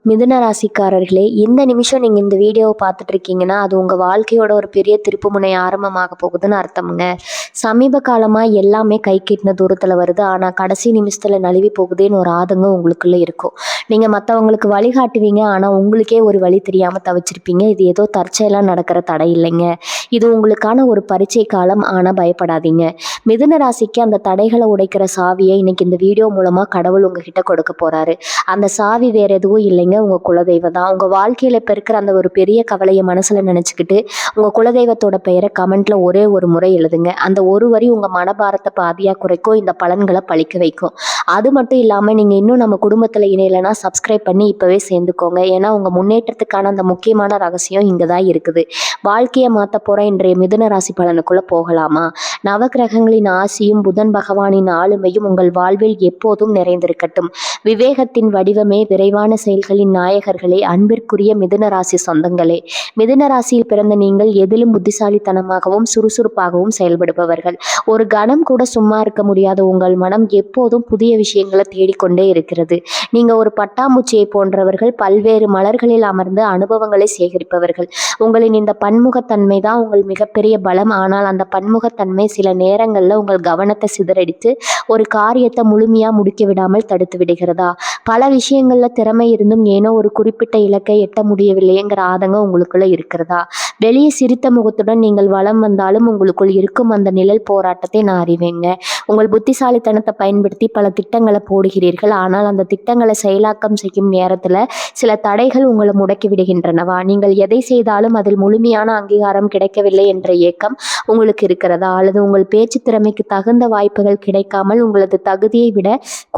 மிதுன ராசிக்காரர்களே, இந்த நிமிஷம் நீங்க இந்த வீடியோவை பார்த்துட்டு இருக்கீங்கன்னா, அது உங்க வாழ்க்கையோட ஒரு பெரிய திருப்புமுனை ஆரம்பமாக போகுதுன்னு அர்த்தம்ங்க. சமீப காலமா எல்லாமே கை கெட்டின தூரத்துல வருது. ஆனா கடைசி நிமிஷத்துல நழுவி போகுதேன்னு ஒரு ஆதங்கம் உங்களுக்குள்ள இருக்கும். நீங்க மத்தவங்களுக்கு வழிகாட்டுவீங்க. ஆனா உங்களுக்கே ஒரு வழி தெரியாம தவிச்சிருப்பீங்க. இது ஏதோ தற்செயலா நடக்கிற தடை இல்லைங்க. இது உங்களுக்கான ஒரு பரீட்சை காலம். ஆனா பயப்படாதீங்க. மிதுன ராசிக்கு அந்த தடைகளை உடைக்கிற சாவியை இன்னைக்கு இந்த வீடியோ மூலமா கடவுள் உங்ககிட்ட கொடுக்க போறாரு. அந்த சாவி வேற எதுவும் இல்லைங்க, உங்க குலதெய்வம் தான். உங்க வாழ்க்கையில இப்ப இருக்கிற அந்த ஒரு பெரிய கவலையை மனசுல நினைச்சுக்கிட்டு உங்க குலதெய்வத்தோட பெயரை கமெண்ட்ல ஒரே ஒரு முறை எழுதுங்க. அந்த ஒரு வரி உங்க மனபாரத்தை பாதியா குறைக்கும், இந்த பலன்களை பழிக்க வைக்கும். அது மட்டும் இல்லாம நீங்க இன்னும் நம்ம குடும்பத்துல இணையலைன்னா சப்ஸ்கிரைப் பண்ணி இப்பவே சேர்ந்துக்கோங்க. ஏன்னா உங்க முன்னேற்றத்துக்கான அந்த முக்கியமான ரகசியம் இங்கதான் இருக்குது. வாழ்க்கையை மாத்த போற இன்றைய மிதுன ராசி பலனுக்குள்ள போகலாமா? நவகிரகங்களின் ஆசியும் புதன் பகவானின் ஆளுமையும் உங்கள் வாழ்வில் எப்போதும் நிறைந்திருக்கட்டும். விவேகத்தின் வடிவமே, விரைவான செயல்களின் நாயகர்களே, அன்பிற்குரிய மிதுன ராசி சொந்தங்களே. மிதுன ராசியில் பிறந்த நீங்கள் எதிலும் புத்திசாலித்தனமாகவும் சுறுசுறுப்பாகவும் செயல்படுபவர்கள். ஒரு கணம் கூட சும்மா இருக்க முடியாத உங்கள் மனம் எப்போதும் புதிய விஷயங்களை தேடிக்கொண்டே இருக்கிறது. நீங்க ஒரு பட்டாம்பூச்சியை போன்றவர்கள், பல்வேறு மலர்களில் அமர்ந்து அனுபவங்களை சேகரிப்பவர்கள். உங்களின் இந்த பன்முகத்தன்மை தான் உங்கள் மிகப்பெரிய பலம். ஆனால் அந்த பன்முகத்தன்மை சில நேரங்கள்ல உங்கள் கவனத்தை சிதறடித்து ஒரு காரியத்தை முழுமையா முடிக்க விடாமல் தடுத்து விடுகிறதா? பல விஷயங்கள்ல திறமை இருந்தும் ஏனோ ஒரு குறிப்பிட்ட இலக்கை எட்ட முடியவில்லைங்கிற ஆதங்கம் உங்களுக்குள்ள இருக்கிறதா? வெளியே சிரித்த முகத்துடன் நீங்கள் வலம் வந்தாலும் உங்களுக்குள் இருக்கும் அந்த நிழல் போராட்டத்தை நான் அறிவேங்க. உங்கள் புத்திசாலித்தனத்தை பயன்படுத்தி பல திட்டங்களை போடுகிறீர்கள். ஆனால் அந்த திட்டங்களை செயலாக்கம் செய்யும் நேரத்துல சில தடைகள் உங்களை முடக்கி விடுகின்றனவா? நீங்கள் எதை செய்தாலும் அதில் முழுமையான அங்கீகாரம் கிடைக்கவில்லை என்ற ஏக்கம் உங்களுக்கு இருக்கிறதா? அல்லது உங்கள் பேச்சு திறமைக்கு தகுந்த வாய்ப்புகள் கிடைக்காமல் உங்களது தகுதியை விட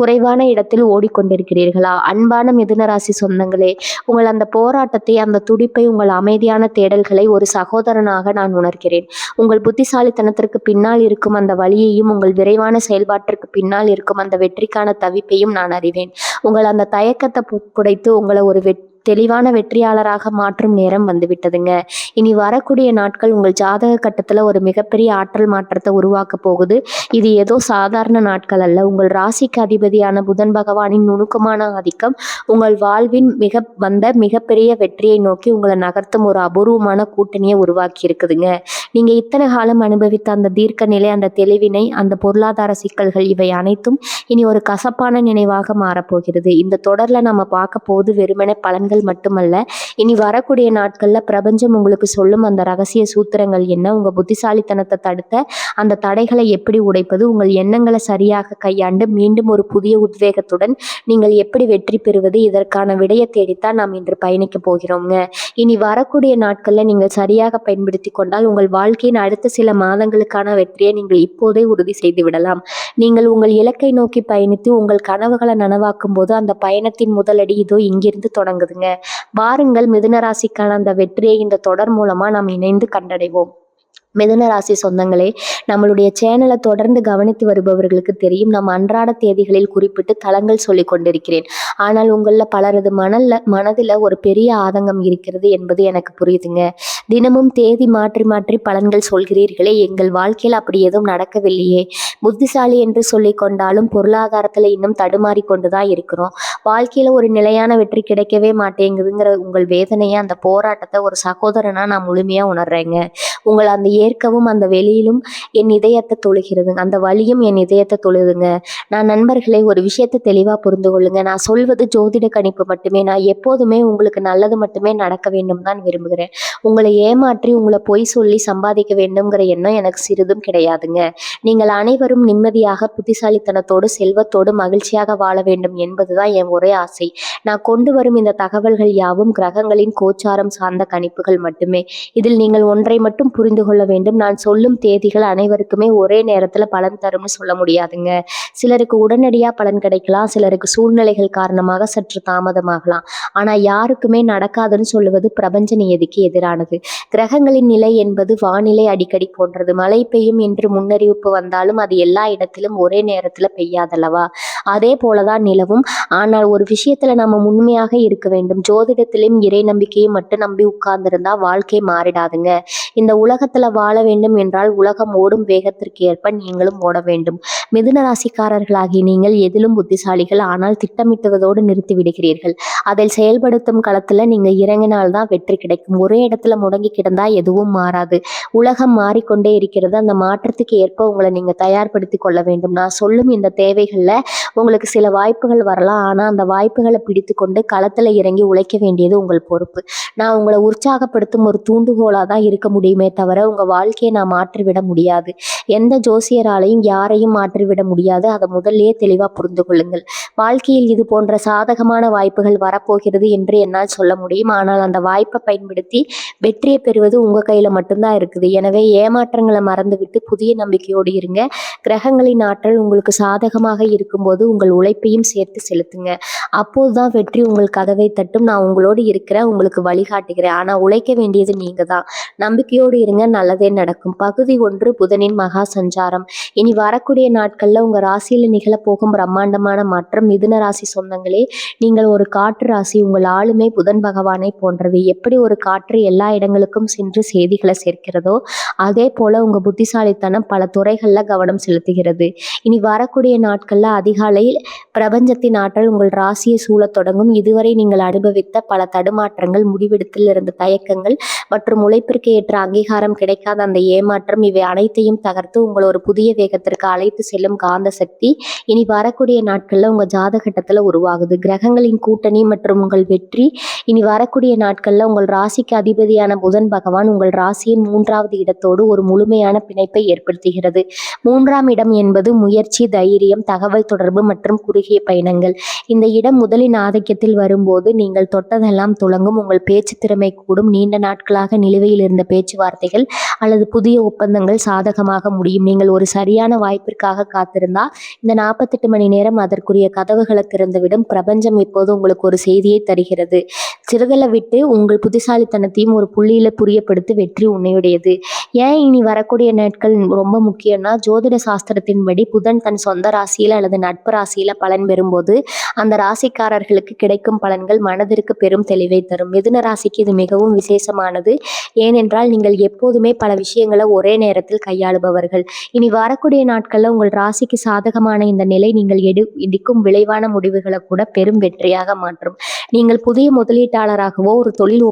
குறைவான இடத்தில் ஓடிக்கொண்டிருக்கிறீர்களா? அன்பான மிதுனராசி சொந்தங்களே, உங்கள் அந்த போராட்டத்தை, அந்த துடிப்பை, உங்கள் அமைதியான தேடல்களை ஒரு சகோதரனாக நான் உணர்கிறேன். உங்கள் புத்திசாலித்தனத்திற்கு பின்னால் இருக்கும் அந்த வழியையும், உங்கள் விரைவான செயல்பாட்டிற்கு பின்னால் இருக்கும் அந்த வெற்றிக்கான தவிப்பையும் நான் அறிவேன். உங்கள் அந்த தயக்கத்தை புடைத்து உங்களை ஒரு தெளிவான வெற்றியாளராக மாற்றும் நேரம் வந்துவிட்டதுங்க. இனி வரக்கூடிய நாட்கள் உங்கள் ஜாதக கட்டத்துல ஒரு மிகப்பெரிய ஆற்றல் மாற்றத்தை உருவாக்க போகுது. இது ஏதோ சாதாரண நாட்கள் அல்ல. உங்கள் ராசிக்கு அதிபதியான புதன் பகவானின் நுணுக்கமான ஆதிக்கம் உங்கள் வாழ்வின் மிகப்பெரிய வெற்றியை நோக்கி உங்களை நகர்த்தும் ஒரு அபூர்வமான கூட்டணியை உருவாக்கி இருக்குதுங்க. நீங்க இத்தனை காலம் அனுபவித்த அந்த தீர்க்க நிலை, அந்த தெளிவினை, அந்த பொருளாதார சிக்கல்கள், இவை அனைத்தும் இனி ஒரு கசப்பான நினைவாக மாறப்போகிறது. இந்த தொடர்ல நம்ம பார்க்க போது வெறுமனே பலன்கள் மட்டுமல்ல, இனி வரக்கூடிய நாட்கள்ல பிரபஞ்சம் உங்களுக்கு சொல்லும் அந்த ரகசிய சூத்திரங்கள் என்ன, உங்க புத்திசாலித்தனத்தை தடுத்த அந்த தடைகளை எப்படி உடைப்பது, உங்கள் எண்ணங்களை சரியாக கையாண்டு மீண்டும் ஒரு புதிய உத்வேகத்துடன் நீங்கள் எப்படி வெற்றி பெறுவது, இதற்கான விடையை தேடித்தான் நாம் இன்று பயணிக்க போகிறோங்க. இனி வரக்கூடிய நாட்கள்ல நீங்கள் சரியாக பயன்படுத்தி கொண்டால் உங்கள் வாழ்க்கையின் அடுத்த சில மாதங்களுக்கான வெற்றியை நீங்கள் இப்போதே உறுதி செய்து விடலாம். நீங்கள் உங்கள் இலக்கை நோக்கி பயணித்து உங்கள் கனவுகளை நனவாக்கும் போது அந்த பயணத்தின் முதலடி இதோ இங்கிருந்து தொடங்குதுங்க. வாருங்கள், மிதுன ராசிக்கான அந்த வெற்றியை இந்த தொடர் மூலமா நாம் இணைந்து கண்டடைவோம். மிதுன ராசி சொந்தங்களே, நம்மளுடைய சேனலை தொடர்ந்து கவனித்து வருபவர்களுக்கு தெரியும், நம்ம அன்றாட தேதிகளில் குறிப்பிட்டு தளங்கள் சொல்லி கொண்டிருக்கிறேன். ஆனால் உங்கள பலரது மனதில் ஒரு பெரிய ஆதங்கம் இருக்கிறது என்பது எனக்கு புரியுதுங்க. தினமும் தேதி மாற்றி மாற்றி பலன்கள் சொல்கிறீர்களே, எங்கள் வாழ்க்கையில் அப்படி எதுவும் நடக்கவில்லையே. புத்திசாலி என்று சொல்லி கொண்டாலும் பொருளாதாரத்தில் இன்னும் தடுமாறி கொண்டுதான் இருக்கிறோம். வாழ்க்கையில ஒரு நிலையான வெற்றி கிடைக்கவே மாட்டேங்குதுங்கிற உங்கள் வேதனையை, அந்த போராட்டத்தை ஒரு சகோதரனா நான் முழுமையா உணர்றேங்க. உங்களை அந்த ஏற்கவும் அந்த வெளியிலும் என் இதயத்தை தொழுகிறது, அந்த வலியும் என் இதயத்தை தொழுதுங்க. நான் நண்பர்களே, ஒரு விஷயத்தை தெளிவா புரிந்து கொள்ளுங்க. நான் சொல்வது ஜோதிட கணிப்பு மட்டுமே. நான் எப்போதுமே உங்களுக்கு நல்லது மட்டுமே நடக்க வேண்டும் தான் விரும்புகிறேன். உங்களை ஏமாற்றி உங்களை பொய் சொல்லி சம்பாதிக்க வேண்டும்ங்கிற எண்ணம் எனக்கு சிறிதும் கிடையாதுங்க. நீங்கள் அனைவரும் நிம்மதியாக, புத்திசாலித்தனத்தோடு, செல்வத்தோடு, மகிழ்ச்சியாக வாழ வேண்டும் என்பதுதான் என் ஒரே ஆசை. நான் கொண்டு வரும் இந்த தகவல்கள் யாவும் கிரகங்களின் கோச்சாரம் சார்ந்த கணிப்புகள் மட்டுமே. இதில் நீங்கள் ஒன்றை மட்டும் புரிந்து கொள்ள வேண்டும். நான் சொல்லும் தேதிகள் அனைவருக்குமே ஒரே நேரத்துல பலன் தரும்னு சொல்ல முடியாதுங்க. சிலருக்கு உடனடியா பலன் கிடைக்கலாம், சிலருக்கு சூழ்நிலைகள் காரணமாக சற்று தாமதமாகலாம். ஆனா யாருக்குமே நடக்காதுன்னு சொல்லுவது பிரபஞ்ச நியதிக்கு எதிரானது. கிரகங்களின் நிலை என்பது வானிலை அடிக்கடி போன்றது. மழை பெய்யும் என்று முன்னறிவிப்பு வந்தாலும் அது எல்லா இடத்திலும் ஒரே நேரத்துல பெய்யாதல்லவா? அதே போலதான் நிலவும். ஆனால் ஒரு விஷயத்துல நம்ம உண்மையாக இருக்க வேண்டும். ஜோதிடத்திலும் இறை நம்பிக்கையை மட்டும் நம்பி உட்கார்ந்திருந்தா வாழ்க்கை மாறிடாதுங்க. இந்த உலகத்துல வாழ வேண்டும் என்றால் உலகம் ஓடும் வேகத்திற்கு ஏற்ப நீங்களும் ஓட வேண்டும். மிதுன ராசிக்காரர்களாகி நீங்கள் எதிலும் புத்திசாலிகள். ஆனால் திட்டமிட்டுவதோடு நிறுத்தி விடுகிறீர்கள். அதில் செயல்படுத்தும் களத்துல நீங்க இறங்கினால்தான் வெற்றி கிடைக்கும். ஒரே இடத்துல முடங்கி கிடந்தா எதுவும் மாறாது. உலகம் மாறிக்கொண்டே இருக்கிறது. அந்த மாற்றத்துக்கு ஏற்ப உங்களை நீங்க தயார்படுத்திக் கொள்ள வேண்டும். நான் சொல்லும் இந்த தேவைகள்ல உங்களுக்கு சில வாய்ப்புகள் வரலாம். ஆனா அந்த வாய்ப்புகளை பிடித்துக்கொண்டு களத்துல இறங்கி உழைக்க வேண்டியது உங்கள் பொறுப்பு. நான் உங்களை உற்சாகப்படுத்தும் ஒரு தூண்டுகோலா தான் இருக்க முடியுமே தவிர உங்க வாழ்க்கையை நான் மாற்றிவிட முடியாது. எந்த ஜோசியராலையும் யாரையும் மாற்றிவிட முடியாது. அதை முதல்லயே தெளிவா புரிந்து கொள்ளுங்கள். வாழ்க்கையில் இது போன்ற சாதகமான வாய்ப்புகள் வரப்போகிறது என்று என்னால் சொல்ல முடியும். ஆனால் அந்த வாய்ப்பை பயன்படுத்தி வெற்றியை பெறுவது உங்க கையில மட்டும்தான் இருக்குது. எனவே ஏமாற்றங்களை மறந்துவிட்டு புதிய நம்பிக்கையோடு இருங்க. கிரகங்களின் ஆற்றல் உங்களுக்கு சாதகமாக இருக்கும்போது உங்கள் உழைப்பையும் சேர்த்து செலுத்துங்க. அப்போதுதான் வெற்றி உங்கள் கதவை தட்டும். நான் உங்களோடு இருக்கிறேன், உங்களுக்கு வழிகாட்டுகிறேன். ஆனா உழைக்க வேண்டியது நீங்க தான். நம்பிக்கையோடு இருங்க, நல்லதே நடக்கும். பகுதி 1 புதனின் மகா சஞ்சாரம். இனி வரக்கூடிய நாட்கள்ல உங்க ராசியில நிகழப்போகும் பிரம்மாண்டமான மாற்றம். மிதுன ராசி சொந்தங்களே, நீங்கள் ஒரு காற்று ராசி. உங்கள் ஆளுமை புதன் பகவானை போன்றது. எப்படி ஒரு காற்று எல்லா இடங்களுக்கும் சென்று செய்திகளை சேர்க்கிறதோ அதே போல உங்க புத்திசாலித்தனம் பல துறைகள்ல கவனம் செலுத்துகிறது. இனி வரக்கூடிய நாட்கள்ல அதிகாலையில் பிரபஞ்சத்தின் ஆற்றல் உங்கள் ராசியை சூழத் தொடங்கும். இதுவரை நீங்கள் அனுபவித்த பல தடுமாற்றங்கள், முடிவெடுத்தில் இருந்த தயக்கங்கள் மற்றும் உழைப்பிற்கு ஏற்ற அங்கீகாரம் கிடைக்காத அந்த ஏமாற்றம், இவை அனைத்தையும் தகர்த்து உங்களை ஒரு புதிய வேகத்திற்கு அழைத்து செல்லும் காந்த சக்தி இனி வரக்கூடிய நாட்கள்ல உங்க ஜாதகட்டத்துல உருவாகுது. கிரகங்களின் கூட்டணி மற்றும் உங்கள் வெற்றி இனி வரக்கூடிய நாட்கள்ல உங்கள் ராசிக்கு அதிபதியான புதன் பகவான் உங்கள் ராசியின் 3வது இடத்தோடு ஒரு முழுமையான பிணைப்பை ஏற்படுத்துகிறது. 3ஆம் இடம் என்பது முயற்சி, தைரியம், தகவல் தொடர்பு மற்றும் குறுகிய பயணங்கள். இந்த இடம் முதலின் ஆதிக்கத்தில் வரும்போது நீங்கள் தொட்டதெல்லாம் துலங்கும். உங்கள் பேச்சு திறமை கூடும். நீண்ட நாட்களாக நிலுவையில் இருந்த பேச்சுவார்த்தைகள் அல்லது புதிய ஒப்பந்தங்கள் சாதகமாக முடியும். நீங்கள் ஒரு சரியான வாய்ப்பிற்காக காத்திருந்தால் இந்த 48 மணி நேரம் அதற்குரிய கதவுகளை திறந்துவிடும். பிரபஞ்சம் இப்போது உங்களுக்கு ஒரு செய்தியை தருகிறது. சிறுதலை விட்டு உங்கள் புத்திசாலித்தனத்தையும் ஒரு புள்ளியில புரியப்படுத்தி வெற்றி உன்னையுடையது. ஏன் இனி வரக்கூடிய நாட்கள் ரொம்ப முக்கியம்னா, ஜோதிட சாஸ்திரத்தின்படி புதன் தன் சொந்த ராசியில அல்லது நட்பு ராசியில பலன் பெறும்போது அந்த ராசிக்காரர்களுக்கு கிடைக்கும் பலன்கள் மனதிற்கு பெரும் தெளிவை தரும். மிதுன ராசிக்கு இது மிகவும் விசேஷமானது. ஏனென்றால் நீங்கள் எப்போதுமே பல விஷயங்களை ஒரே நேரத்தில் கையாளுபவர்கள். இனி வரக்கூடிய நாட்கள்ல உங்கள் ராசிக்கு சாதகமான இந்த நிலை நீங்கள் எடுக்கும் விளைவான முடிவுகளை கூட பெரும் வெற்றியாக மாற்றும். நீங்கள் புதிய முதலீட்டாளராகவோ ஒரு தொழில்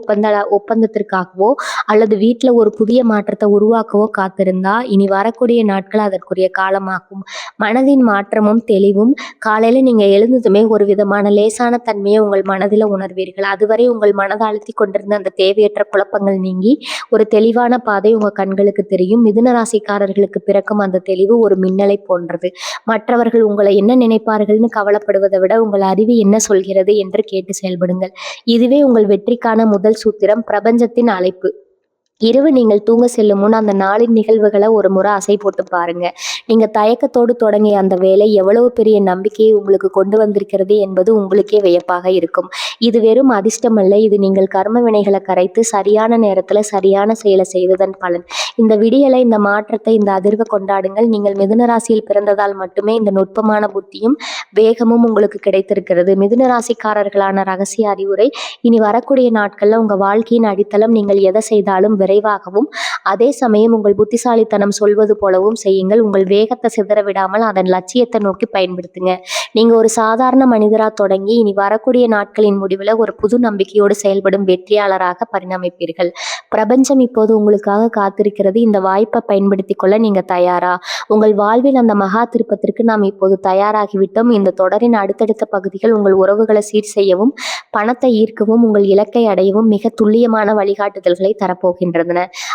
ஒப்பந்தத்திற்காகவோ அல்லது வீட்டில் ஒரு புதிய மாற்றத்தை உருவாக்கவோ காத்திருந்தா இனி வரக்கூடிய நாட்கள் அதற்குரிய காலமாகும். மனதின் மாற்றமும் தெளிவும். காலையில நீங்க எழுந்ததுமே ஒரு விதமான லேசான தன்மையை உங்கள் மனதில் உணர்வீர்கள். அதுவரை உங்கள் மனதை அழுத்தி கொண்டிருந்த அந்த தேவையற்ற குழப்பங்கள் நீங்கி ஒரு தெளிவான பாதை உங்க கண்களுக்கு தெரியும். மிதுன ராசிக்காரர்களுக்கு பிறக்கும் அந்த தெளிவு ஒரு மின்னலை போன்றது. மற்றவர்கள் உங்களை என்ன நினைப்பார்கள்னு கவலைப்படுவதை விட உங்கள் அறிவு என்ன சொல்கிறது என்று கேட்டு செயல்படுங்கள். இதுவே உங்கள் வெற்றிக்கான முதல் சூத்திரம். பிரபஞ்சத்தின் அழைப்பு. இரவு நீங்கள் தூங்க செல்லும் முன் அந்த நாளின் நிகழ்வுகளை ஒரு முறை அசை போட்டு பாருங்க. நீங்க தயக்கத்தோடு தொடங்கிய அந்த வேலை எவ்வளவு பெரிய நம்பிக்கையை உங்களுக்கு கொண்டு வந்திருக்கிறது என்பது உங்களுக்கே வியப்பாக இருக்கும். இது வெறும் அதிர்ஷ்டம் அல்ல, இது நீங்கள் கர்ம வினைகளை கரைத்து சரியான நேரத்துல சரியான செயலை செய்ததன் பலன். இந்த விடியலை, இந்த மாற்றத்தை, இந்த அதிர்வை கொண்டாடுங்கள். நீங்கள் மிதுன ராசியில் பிறந்ததால் மட்டுமே இந்த நுட்பமான புத்தியும் வேகமும் உங்களுக்கு கிடைத்திருக்கிறது. மிதுன ராசிக்காரர்களான ரகசிய அறிவுரை. இனி வரக்கூடிய நாட்கள்ல உங்க வாழ்க்கையின் அடித்தளம். நீங்கள் எதை செய்தாலும் விரைவாகவும் அதே சமயம் உங்கள் புத்திசாலித்தனம் சொல்வது போலவும் செய்யுங்கள். உங்கள் வேகத்தை சிதற விடாமல் அதன் லட்சியத்தை நோக்கி பயன்படுத்துங்க. நீங்க ஒரு சாதாரண மனிதரா தொடங்கி இனி வரக்கூடிய நாட்களின் முடிவில் ஒரு புது நம்பிக்கையோடு செயல்படும் வெற்றியாளராக பரிணமிப்பீர்கள். பிரபஞ்சம் இப்போது உங்களுக்காக காத்திருக்கிறது. இந்த வாய்ப்பை பயன்படுத்தி கொள்ள நீங்க தயாரா? உங்கள் வாழ்வில் அந்த மகா திருப்பத்திற்கு நாம் இப்போது தயாராகிவிட்டோம். இந்த தொடரின் அடுத்தடுத்த பகுதிகள் உங்கள் உறவுகளை சீர் செய்யவும், பணத்தை ஈர்க்கவும், உங்கள் இலக்கை அடையவும் மிக துல்லியமான வழிகாட்டுதல்களை தரப்போகின்றன.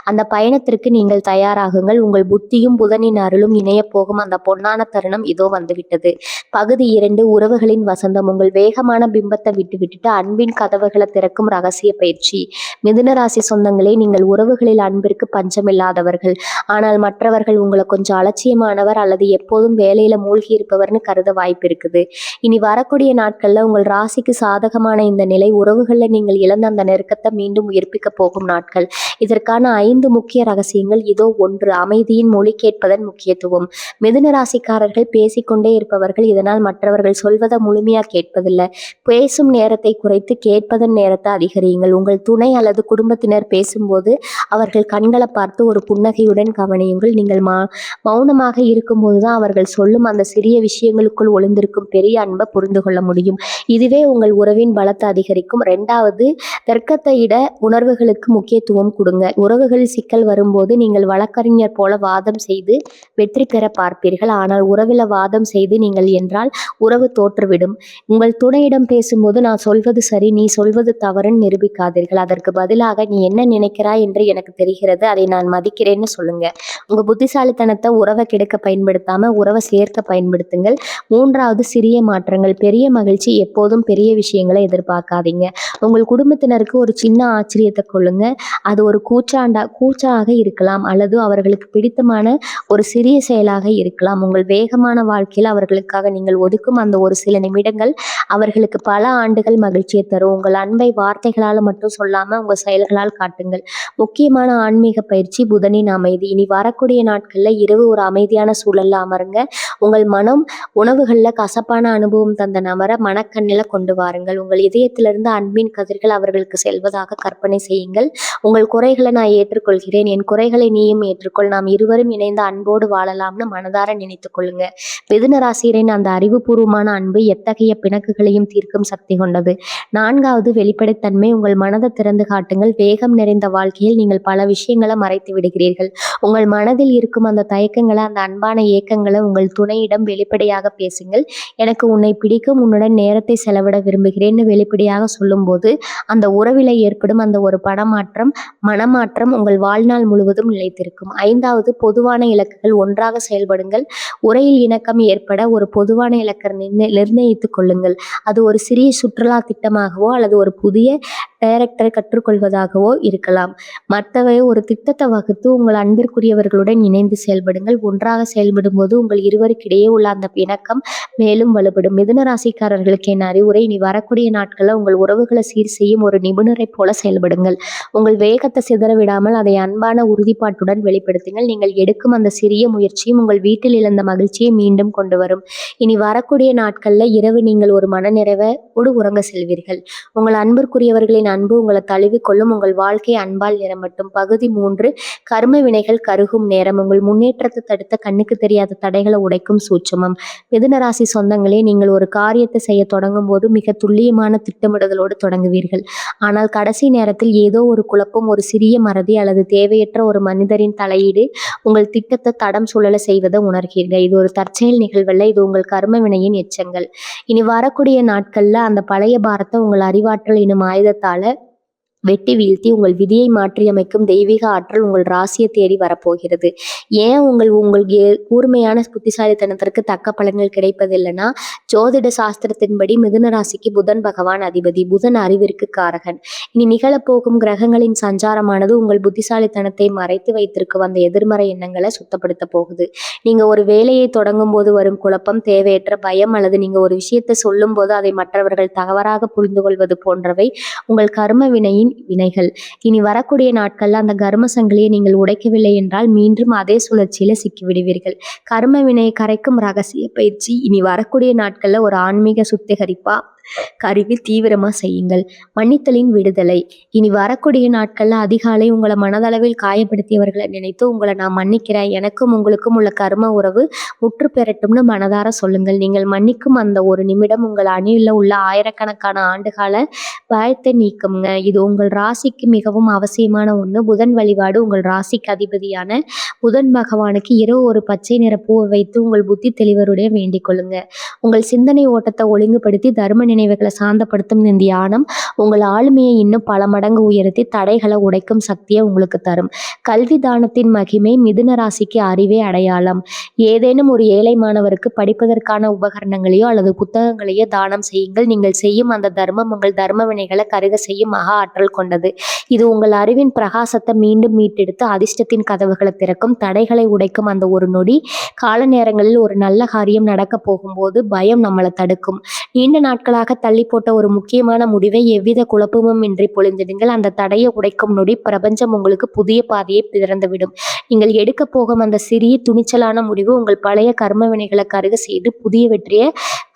அந்த பயணத்திற்கு நீங்கள் தயாராகுங்கள். உங்கள் புத்தியும் புதனின் அருளும் இணைய போகும் அந்த பொன்னான தருணம் இதோ வந்துவிட்டது. பகுதி 2 உறவுகளின் வசந்தம். உங்கள் வேகமான பிம்பத்தை விட்டுவிட்டுட்டு அன்பின் கதவுகளை திறக்கும் ரகசிய பயிற்சி. மிதுன ராசி சொந்தங்களே, நீங்கள் உறவுகளில் அன்பிற்கு பஞ்சமில்லாதவர்கள். ஆனால் மற்றவர்கள் உங்களை கொஞ்சம் அலட்சியமானவர் அல்லது எப்போதும் வேலையில மூழ்கி இருப்பவர்னு கருத வாய்ப்பு இருக்குது. இனி வரக்கூடிய நாட்கள்ல உங்கள் ராசிக்கு சாதகமான இந்த நிலை உறவுகள்ல நீங்கள் இழந்த அந்த நெருக்கத்தை மீண்டும் உயிர்ப்பிக்க போகும் நாட்கள். இதற்கான 5 முக்கிய ரகசியங்கள் இதோ. 1. அமைதியின் மொழி கேட்பதன் முக்கியத்துவம். மிதுன ராசிக்காரர்கள் பேசிக்கொண்டே இருப்பவர்கள். இதனால் மற்றவர்கள் சொல்வதை முழுமையா கேட்பதில்லை. பேசும் நேரத்தை குறைத்து கேட்பதன் நேரத்தை அதிகரியுங்கள். உங்கள் துணை அல்லது குடும்பத்தினர் பேசும்போது அவர்கள் கண்களை பார்த்து ஒரு புன்னகையுடன் கவனியுங்கள். நீங்கள் மௌனமாக இருக்கும்போது தான் அவர்கள் சொல்லும் அந்த சிறிய விஷயங்களுக்குள் ஒளிந்திருக்கும் பெரிய அன்பை புரிந்து கொள்ள முடியும். இதுவே உங்கள் உறவின் பலத்தை அதிகரிக்கும். 2வது, தர்க்கத்தை விட உணர்வுகளுக்கு முக்கியத்துவம் கொடுங்க. உறவுகளில் சிக்கல் வரும்போது நீங்கள் வழக்கறிஞர் போல வாதம் செய்து வெற்றி பெற பார்ப்பீர்கள். ஆனால் உறவில் வாதம் செய்து நீங்கள் என்றால் உறவு தோற்றுவிடும். உங்கள் துணையிடம் பேசும்போது நான் சொல்வது சரி, நீ சொல்வது தவறுன்னு நிரூபிக்காதீர்கள். அதற்கு பதிலாக நீ என்ன நினைக்கிறாய் என்று எனக்கு தெரிகிறது, அதை நான் மதிக்கிறேன்னு சொல்லுங்க. உங்க புத்திசாலித்தனத்தை உறவை கெடுக்க பயன்படுத்தாம உறவை சேர்க்க பயன்படுத்துங்கள். 3வது, சிறிய மாற்றங்கள். பெரிய மகிழ்ச்சி எப்போதும் பெரிய விஷயங்களை எதிர்பார்க்காதீங்க. உங்கள் குடும்பத்தினருக்கு ஒரு சின்ன ஆச்சரியத்தை கொள்ளுங்க. அது ஒரு கூச்சாக இருக்கலாம் அல்லது அவர்களுக்கு பிடித்தமான ஒரு சிறிய செயலாக இருக்கலாம். உங்கள் வேகமான வாழ்க்கையில் அவர்களுக்காக நீங்கள் ஒதுக்கும் அந்த ஒரு சில நிமிடங்கள் அவர்களுக்கு பல ஆண்டுகள் மகிழ்ச்சியை தரும். உங்கள் அன்பை வார்த்தைகளால் மட்டும் சொல்லாம உங்க செயல்களால் காட்டுங்கள். முக்கியமான ஆன்மீக பயிற்சி, புதனின் அமைதி. இனி வரக்கூடிய நாட்கள்ல இரவு ஒரு அமைதியான சூழல்ல அமருங்க. உங்கள் மனம் உணவுகள்ல கசப்பான அனுபவம் தந்த நபரை மனக்கண்ணில கொண்டு வாருங்கள். உங்கள் இதயத்திலிருந்து அன்பின் கதிர்கள் அவர்களுக்கு செல்வதாக கற்பனை செய்யுங்கள். உங்கள் குறைகளை நான் ஏற்றுக்கொள்கிறேன், என் குறைகளை நீயும் ஏற்றுக்கொள், நாம் இருவரும் இணைந்து அன்போடு வாழலாம்னு மனதார நினைத்துக் கொள்ளுங்க. மிதுன ராசியரின் அந்த அறிவுபூர்வமான அன்பு எத்தகைய பிணக்குகளையும் தீர்க்கும் சக்தி கொண்டது. 4வது, வெளிப்படைத்தன்மை. உங்கள் மனதை திறந்து காட்டுங்கள். வேகம் நிறைந்த வாழ்க்கையில் நீங்கள் பல விஷயங்களை மறைத்து விடுகிறீர்கள். உங்கள் மனதில் இருக்கும் அந்த தயக்கங்களை, அந்த அன்பான ஏக்கங்களை உங்கள் துணையிடம் வெளிப்படையாக பேசுங்கள். எனக்கு உன்னை பிடிக்கும், உன்னுடன் நேரத்தை செலவிட விரும்புகிறேன்னு வெளிப்படையாக சொல்லும்போது அந்த உறவில ஏற்படும் அந்த ஒரு மனமாற்றம் உங்கள் வாழ்நாள் முழுவதும் நிலைத்திருக்கும். 5வது, பொதுவான இலக்குகள். ஒன்றாக செயல்படுங்கள். உரையில் இணக்கம் ஏற்பட ஒரு பொதுவான இலக்கை நிர்ணயித்துக் கொள்ளுங்கள். அது ஒரு சிறிய சுற்றுலா திட்டமாகவோ அல்லது ஒரு புதிய டைரக்டரை கற்றுக்கொள்வதாகவோ இருக்கலாம். மற்றவை ஒரு திட்டத்தை வகுத்து உங்கள் அன்பிற்குரியவர்களுடன் இணைந்து செயல்படுங்கள். ஒன்றாக செயல்படும் போது உங்கள் இருவருக்கிடையே உள்ள அந்த இணக்கம் மேலும் வலுப்படும். மிதுன ராசிக்காரர்களுக்கு என் அறிவுரை, இனி வரக்கூடிய நாட்களில் உங்கள் உறவுகளை சீர் செய்யும் ஒரு நிபுணரை போல செயல்படுங்கள். உங்கள் வேகத்தை சிதற விடாமல் அதை அன்பான உறுதிப்பாட்டுடன் வெளிப்படுத்துங்கள். நீங்கள் எடுக்கும் அந்த சிறிய முயற்சியும் உங்கள் வீட்டில் இழந்த மகிழ்ச்சியை மீண்டும் கொண்டு வரும். இனி வரக்கூடிய நாட்கள்ல இரவு நீங்கள் ஒரு மனநிறைவோடு உறங்க செல்வீர்கள். உங்கள் அன்பிற்குரியவர்களின் அன்பு உங்களை தழுவி கொள்ளும். உங்கள் வாழ்க்கை அன்பால் நிரம்பட்டும். பகுதி 3, கர்ம வினைகள் கருகும் நேரம். உங்கள் முன்னேற்றத்தை தடுத்த கண்ணுக்கு தெரியாத தடைகளை உடைக்கும் சூட்சுமம். மிதுன ராசி சொந்தங்களே, நீங்கள் ஒரு காரியத்தை செய்ய தொடங்கும் போது மிக துல்லியமான திட்டமிடுதலோடு தொடங்குவீர்கள். ஆனால் கடைசி நேரத்தில் ஏதோ ஒரு குழப்பம், ஒரு சிறிய மறதி அல்லது தேவையற்ற ஒரு மனிதரின் தலையீடு உங்கள் திட்டத்தை தடம் சுழல செய்வதை உணர்கிறீர்கள். இது ஒரு தற்செயல் நிகழ்வல்ல, இது உங்கள் கர்ம வினையின் எச்சங்கள். இனி வரக்கூடிய நாட்கள்ல அந்த பழைய பாரத்தை உங்கள் அறிவாற்றல் எனும் ஆயுதத்தால வெட்டி வீழ்த்தி உங்கள் விதியை மாற்றியமைக்கும் தெய்வீக ஆற்றல் உங்கள் ராசியை தேடி வரப்போகிறது. ஏன் உங்கள் கூர்மையான புத்திசாலித்தனத்திற்கு தக்க பலன்கள் கிடைப்பதில்லைன்னா, ஜோதிட சாஸ்திரத்தின்படி மிதுன ராசிக்கு புதன் பகவான் அதிபதி. புதன் அறிவிற்கு காரகன். இனி நிகழப்போகும் கிரகங்களின் சஞ்சாரமானது உங்கள் புத்திசாலித்தனத்தை மறைத்து வைத்திருக்கும் அந்த எதிர்மறை எண்ணங்களை சுத்தப்படுத்த போகுது. நீங்க ஒரு வேலையை தொடங்கும் போது வரும் குழப்பம், தேவையற்ற பயம் அல்லது நீங்க ஒரு விஷயத்தை சொல்லும் போது அதை மற்றவர்கள் தவறாக புரிந்து கொள்வது போன்றவை உங்கள் கர்ம வினைகள். இனி வரக்கூடிய நாட்கள்ல அந்த கர்ம சங்கிலியை நீங்கள் உடைக்கவில்லை என்றால் மீண்டும் அதே சுழற்சியில சிக்கிவிடுவீர்கள். கர்ம வினையை கரைக்கும் ரகசிய பயிற்சி இனி வரக்கூடிய நாட்கள்ல ஒரு ஆன்மீக சுத்திகரிப்பா கருவி தீவிரமா செய்யுங்கள். மன்னித்தலின் விடுதலை. இனி வரக்கூடிய நாட்கள்ல அதிகாலை உங்களை மனதளவில் காயப்படுத்தியவர்களை நினைத்து உங்களை நான் மன்னிக்கிறேன், எனக்கும் உங்களுக்கும் உள்ள கர்ம உறவு முற்று பெறட்டும்னு மனதார சொல்லுங்கள். நீங்கள் மன்னிக்கும் அந்த ஒரு நிமிடம் உங்கள் அணியில் உள்ள ஆயிரக்கணக்கான ஆண்டுகால பயத்தை நீக்குங்க. இது உங்கள் ராசிக்கு மிகவும் அவசியமான ஒண்ணு. புதன் வழிபாடு. உங்கள் ராசிக்கு அதிபதியான புதன் பகவானுக்கு இரவு ஒரு பச்சை நிற பூவை வைத்து உங்கள் புத்தி தெளிவருடைய வேண்டிக் கொள்ளுங்க. உங்கள் சிந்தனை ஓட்டத்தை ஒழுங்குபடுத்தி தர்ம நினைவுகளை சாந்தப்படுத்தும் இந்த தியானம் உங்கள் ஆளுமையை இன்னும் பல மடங்கு உயர்த்தி தடைகளை உடைக்கும் சக்தியை உங்களுக்கு தரும். கல்வி தானத்தின் மகிமை. மிதுன ராசிக்கு அறிவே அடையாளம். ஏதேனும் ஒரு ஏழை மாணவருக்கு படிப்பதற்கான உபகரணங்களையோ அல்லது புத்தகங்களையோ தானம் செய்யுங்கள். நீங்கள் செய்யும் அந்த தர்மம் உங்கள் தர்ம வினைகளை கருக செய்யும் மகா ஆற்றல் கொண்டது. இது உங்கள் அறிவின் பிரகாசத்தை மீண்டும் மீட்டெடுத்து அதிர்ஷ்டத்தின் கதவுகளை திறக்கும். தடைகளை உடைக்கும் அந்த ஒரு நொடி. கால நேரங்களில் ஒரு நல்ல காரியம் நடக்க போகும்போது பயம் நம்மளை தடுக்கும். நீண்ட நாட்களாக நாட்களாக தள்ளி போட்ட ஒரு முக்கியமான முடிவை எவ்வித குழப்பமும் இன்றி பொழிந்திடுங்கள். அந்த தடையை உடைக்கும் நொடி பிரபஞ்சம் உங்களுக்கு புதிய பாதையை திறந்துவிடும். நீங்கள் எடுக்க போகும் அந்த சிறிய துணிச்சலான முடிவு உங்கள் பழைய கர்ம வினைகளை கருக செய்து புதிய வெற்றியை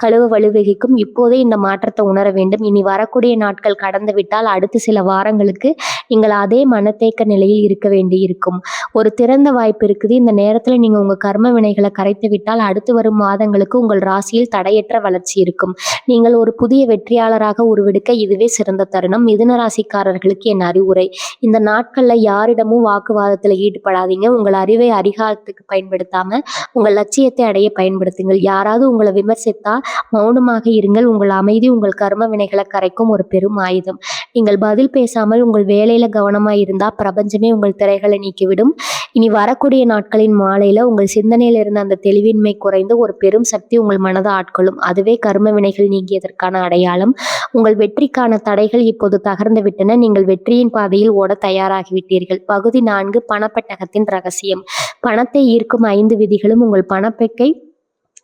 கழுவ வழிவகுக்கும். இப்போதே இந்த மாற்றத்தை உணர வேண்டும். இனி வரக்கூடிய நாட்கள் கடந்து விட்டால் அடுத்த சில வாரங்களுக்கு நீங்கள் அதே மனத்தேக்க நிலையில் இருக்க வேண்டி இருக்கும். ஒரு திறந்த வாய்ப்பு இருக்குது. இந்த நேரத்தில் நீங்கள் உங்கள் கர்ம வினைகளை கரைத்து விட்டால் அடுத்து வரும் மாதங்களுக்கு உங்கள் ராசியில் தடையற்ற வளர்ச்சி இருக்கும். நீங்கள் ஒரு புதிய வெற்றியாளராக உருவெடுக்க இதுவே சிறந்த தருணம். மிதுன ராசிக்காரர்களுக்கு என் அறிவுரை: இந்த நாட்களில் யாரிடமும் வாக்குவாதத்தில் ஈடுபடாதீங்க. உங்கள் அறிவை அதிகாரத்துக்கு பயன்படுத்தாம உங்கள் லட்சியத்தை அடைய பயன்படுத்துங்கள். யாராவது உங்களை விமர்சித்தா மௌனமாக இருங்கள். உங்கள் அமைதி உங்கள் கர்ம வினைகளை கரைக்கும் ஒரு பெரும் ஆயுதம். நீங்கள் பதில் பேசாமல் உங்கள் வேலையில கவனமாக இருந்தால் பிரபஞ்சமே உங்கள் திரைகளை நீக்கிவிடும். இனி வரக்கூடிய நாட்களின் மாலையில உங்கள் சிந்தனையில் இருந்த அந்த தெளிவின்மை குறைந்து ஒரு பெரும் சக்தி உங்கள் மனதை ஆட்கொள்ளும். அதுவே கர்ம வினைகள் நீங்கியதற்கான அடையாளம். உங்கள் வெற்றிக்கான தடைகள் இப்போது தகர்ந்து விட்டன. நீங்கள் வெற்றியின் பாதையில் ஓட தயாராகிவிட்டீர்கள். பகுதி 4: பணப்பெட்டகத்தின் ரகசியம். பணத்தை ஈர்க்கும் 5 விதிகளும் உங்கள் பணப்பெக்கை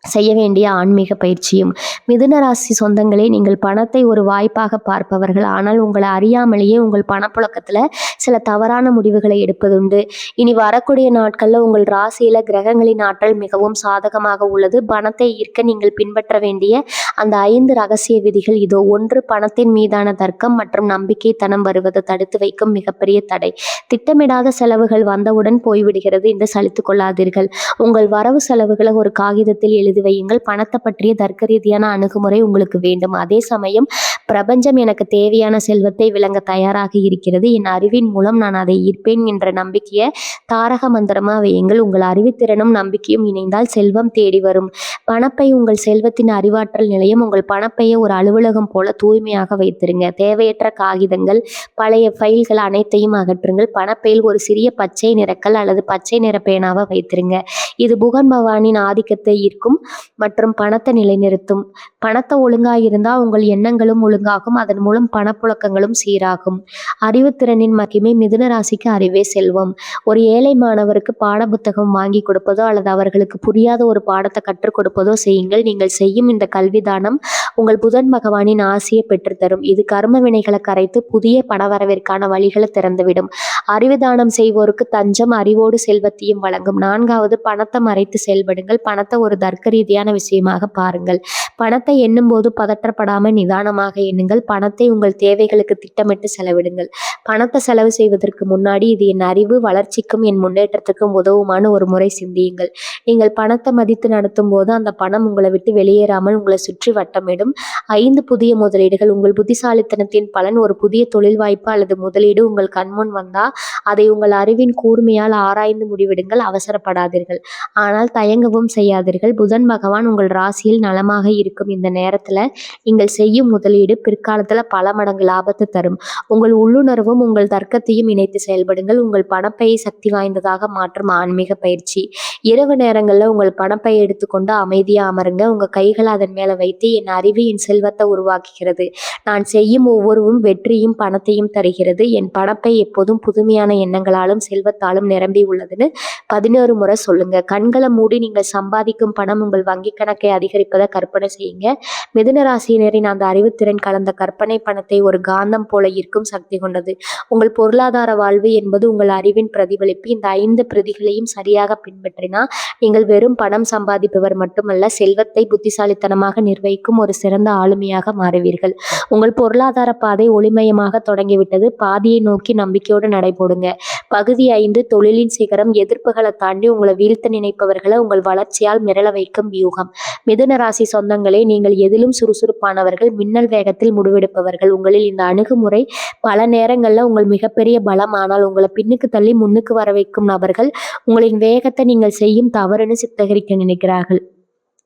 செய்ய வேண்டிய ஆன்மீக பயிற்சியும். மிதுன ராசி சொந்தங்களே, நீங்கள் பணத்தை ஒரு வாய்ப்பாக பார்ப்பவர்கள். ஆனால் உங்களை அறியாமலேயே உங்கள் பணப்புழக்கத்தில் சில தவறான முடிவுகளை எடுப்பதுண்டு. இனி வரக்கூடிய நாட்களில் உங்கள் ராசியில் கிரகங்களின் ஆற்றல் மிகவும் சாதகமாக உள்ளது. பணத்தை ஈர்க்க நீங்கள் பின்பற்ற வேண்டிய அந்த 5 ரகசிய விதிகள் இதோ. 1. பணத்தின் மீதான தர்க்கம் மற்றும் நம்பிக்கை தனம் வருவதை தடுத்து வைக்கும் மிகப்பெரிய தடை. திட்டமிடாத செலவுகள் வந்தவுடன் போய்விடுகிறது என்று சலித்து கொள்ளாதீர்கள். உங்கள் வரவு செலவுகளை ஒரு காகிதத்தில் எழுதி வையுங்கள். பணத்தை பற்றிய தர்க்க ரீதியான அணுகுமுறை உங்களுக்கு வேண்டும். அதே சமயம் பிரபஞ்சம் எனக்கு தேவையான செல்வத்தை விளங்க தயாராக இருக்கிறது. என் அறிவின் மூலம் நான் அதை ஈர்ப்பேன் என்ற நம்பிக்கையை தாரக மந்திரமா வையுங்கள். உங்கள் அறிவுத்திறனும் நம்பிக்கையும் இணைந்தால் செல்வம் தேடி வரும். பணப்பை உங்கள் செல்வத்தின் அறிவாற்றல் நிலையம். உங்கள் பணப்பையை ஒரு அலுவலகம் போல தூய்மையாக வைத்திருங்க. தேவையற்ற காகிதங்கள், பழைய ஃபைல்கள் அனைத்தையும் அகற்றுங்கள். பணப்பையில் ஒரு சிறிய பச்சை நிறக்கல் அல்லது பச்சை நிற பேனாவை வைத்திருங்க. இது புகன் பகவானின் ஆதிக்கத்தை ஈர்க்கும் மற்றும் பணத்தை நிலைநிறுத்தும். பணத்தை ஒழுங்காயிருந்தால் உங்கள் எண்ணங்களும் ஒழுங்காகும். அதன் மூலம் பணப்புழக்கங்களும் சீராகும். அறிவுத்திறனின் மகிமை. மிதுன ராசிக்கு அறிவே செல்வம். ஒரு ஏழை மாணவருக்கு பாட புத்தகம் வாங்கி கொடுப்பதோ அல்லது அவர்களுக்கு புரியாத ஒரு பாடத்தை கற்றுக் கொடுப்பதோ செய்யுங்கள். நீங்கள் செய்யும் இந்த கல்விதானம் உங்கள் புதன் பகவானின் ஆசையை பெற்றுத்தரும். இது கர்ம வினைகளை கரைத்து புதிய பணவரவிற்கான வழிகளை திறந்துவிடும். அறிவுதானம் செய்வோருக்கு தஞ்சம் அறிவோடு செல்வத்தையும் வழங்கும். 4வது, பணத்தை மறைத்து செயல்படுங்கள். பணத்தை ஒரு தர்க்க ரீதியான விஷயமாக பாருங்கள். பணத்தை எண்ணும் போது பதற்றப்படாமல் நிதானமாக எண்ணுங்கள். பணத்தை உங்கள் தேவைகளுக்கு திட்டமிட்டு செலவிடுங்கள். பணத்தை செலவு செய்வதற்கு முன்னாடி இது என் அறிவு வளர்ச்சிக்கும் என் முன்னேற்றத்துக்கும் உதவுமான ஒரு முறை சிந்தியுங்கள். நீங்கள் பணத்தை மதித்து நடத்தும் போது அந்த பணம் உங்களை விட்டு வெளியேறாமல் உங்களை சுற்றி வட்டமிடும். 5 புதிய முதலீடுகள். உங்கள் புத்திசாலித்தனத்தின் பலன். ஒரு புதிய தொழில் வாய்ப்பு அல்லது முதலீடு உங்கள் கண்முன் வந்தால் அதை உங்கள் அறிவின் கூர்மையால் ஆராய்ந்து முடிவெடுங்கள். அவசரப்படாதீர்கள், ஆனால் தயங்கவும் செய்யாதீர்கள். புதன் பகவான் உங்கள் ராசியில் நலமாக இருக்கும் இந்த நேரத்தில் நீங்கள் செய்யும் முதலீடு பிற்காலத்தில் பல மடங்கு லாபத்தை தரும். உங்கள் உள்ளுணர்வும் உங்கள் தர்க்கத்தையும் இணைத்து செயல்படுங்கள். உங்கள் பணப்பையை சக்தி வாய்ந்ததாக மாற்றும் ஆன்மீக பயிற்சி. இரவு நேரங்களில் உங்கள் பணப்பையை எடுத்துக்கொண்டு அமைதியாக அமருங்க. உங்கள் கைகளை அதன் மேலே வைத்து என் அறிவு என் செல்வத்தை உருவாக்குகிறது. நான் செய்யும் ஒவ்வொருவரும் வெற்றியும் பணத்தையும் தருகிறது. என் பணப்பை எப்போதும் புதுமையான எண்ணங்களாலும் செல்வத்தாலும் நிரம்பி உள்ளதுன்னு 11 முறை சொல்லுங்க. கண்களை மூடி நீங்கள் சம்பாதிக்கும் பணம் உங்கள் வங்கி கணக்கை அதிகரிப்பதை கற்பனை செய்யுங்க. மிதுன ராசியினரின் அந்த அறிவுத்திறன் கலந்த கற்பனை பணத்தை ஒரு காந்தம் போல ஈர்க்கும் சக்தி கொண்டது. உங்கள் பொருளாதார வாழ்வு என்பது உங்கள் அறிவின் பிரதிபலிப்பு. இந்த 5 பிரதிகளையும் சரியாக பின்பற்றினா நீங்கள் வெறும் பணம் சம்பாதிப்பவர் மட்டுமல்ல, செல்வத்தை புத்திசாலித்தனமாக நிர்வகிக்கும் ஒரு சிறந்த ஆளுமையாக மாறுவீர்கள். உங்கள் பொருளாதார பாதை ஒளிமயமாக தொடங்கிவிட்டது. பாதியை நோக்கி நம்பிக்கையோடு நடைபோடுங்க. பகுதி 5: தொழிலின் சிகரம். எதிர்ப்புகளை தாண்டி உங்களை வீழ்த்த நினைப்பவர்களை உங்கள் வளர்ச்சியால் மிரள வைக்கும் வியூகம். மிதுன ராசி சொந்தங்களே, நீங்கள் எதிலும் சுறுசுறுப்பானவர்கள், மின்னல் வேகத்தில் முடிவெடுப்பவர்கள். உங்களில் இந்த அணுகுமுறை பல நேரங்களில் உங்கள் மிகப்பெரிய பலம். ஆனால் உங்களை பின்னுக்கு தள்ளி முன்னுக்கு வர வைக்கும் நபர்கள் உங்களின் வேகத்தை நீங்கள் செய்யும் தவறுன்னு சித்தகரிக்க நினைக்கிறார்கள்.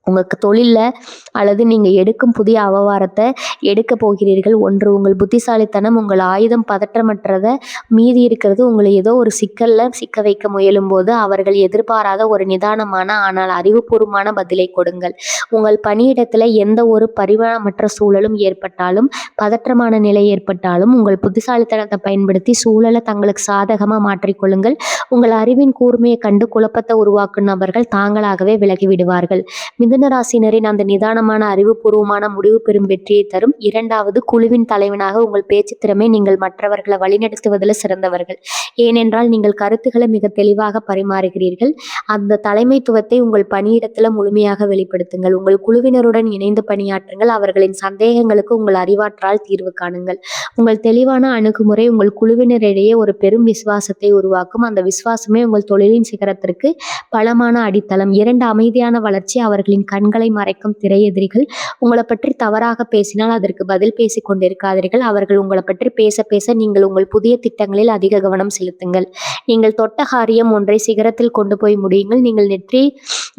உங்களுக்கு தொழிலில் அல்லது நீங்கள் எடுக்கும் புதிய அவாவாரத்தை எடுக்க போகிறீர்கள். 1. உங்கள் புத்திசாலித்தனம். உங்கள் ஆயுதம் பதற்றமற்றதை மீதி இருக்கிறது. உங்களை ஏதோ ஒரு சிக்கலில் சிக்க வைக்க முயலும் போது அவர்கள் எதிர்பாராத ஒரு நிதானமான ஆனால் அறிவுபூர்வமான பதிலை கொடுங்கள். உங்கள் பணியிடத்தில் எந்த ஒரு பரிமாணமற்ற சூழலும் ஏற்பட்டாலும், பதற்றமான நிலை ஏற்பட்டாலும் உங்கள் புத்திசாலித்தனத்தை பயன்படுத்தி சூழலை தங்களுக்கு சாதகமாக மாற்றிக்கொள்ளுங்கள். உங்கள் அறிவின் கூர்மையை கண்டு குழப்பத்தை உருவாக்கும் நபர்கள் தாங்களாகவே விலகிவிடுவார்கள். மிதுன மிதுன ராசினரின் அந்த நிதானமான அறிவுபூர்வமான முடிவு பெறும் வெற்றியை தரும். இரண்டாவது, குழுவின் தலைவனாக உங்கள் பேச்சு திறமை. நீங்கள் மற்றவர்களை வழிநடத்துவதில் சிறந்தவர்கள், ஏனென்றால் நீங்கள் கருத்துக்களை மிக தெளிவாக பரிமாறுகிறீர்கள். அந்த தலைமைத்துவத்தை உங்கள் பணியிடத்தில் முழுமையாக வெளிப்படுத்துங்கள். உங்கள் குழுவினருடன் இணைந்து பணியாற்றுங்கள். அவர்களின் சந்தேகங்களுக்கு உங்கள் அறிவாற்றால் தீர்வு காணுங்கள். உங்கள் தெளிவான அணுகுமுறை உங்கள் குழுவினரிடையே ஒரு பெரும் விசுவாசத்தை உருவாக்கும். அந்த விசுவாசமே உங்கள் தொழிலின் சிகரத்திற்கு பலமான அடித்தளம். 2, அமைதியான வளர்ச்சி. அவர்களின் கண்களை மறைக்கும் திரை எதிரிகள். உங்களை பற்றி தவறாக பேசினால் அதற்கு பதில் பேசிக் கொண்டிருக்காதீர்கள். அவர்கள் உங்களை பற்றி பேச பேச நீங்கள் உங்கள் புதிய திட்டங்களில் அதிக கவனம் செலுத்துங்கள். நீங்கள் தொட்ட காரியம் ஒன்றை சிகரத்தில் கொண்டு போய் முடியுங்கள். நீங்கள்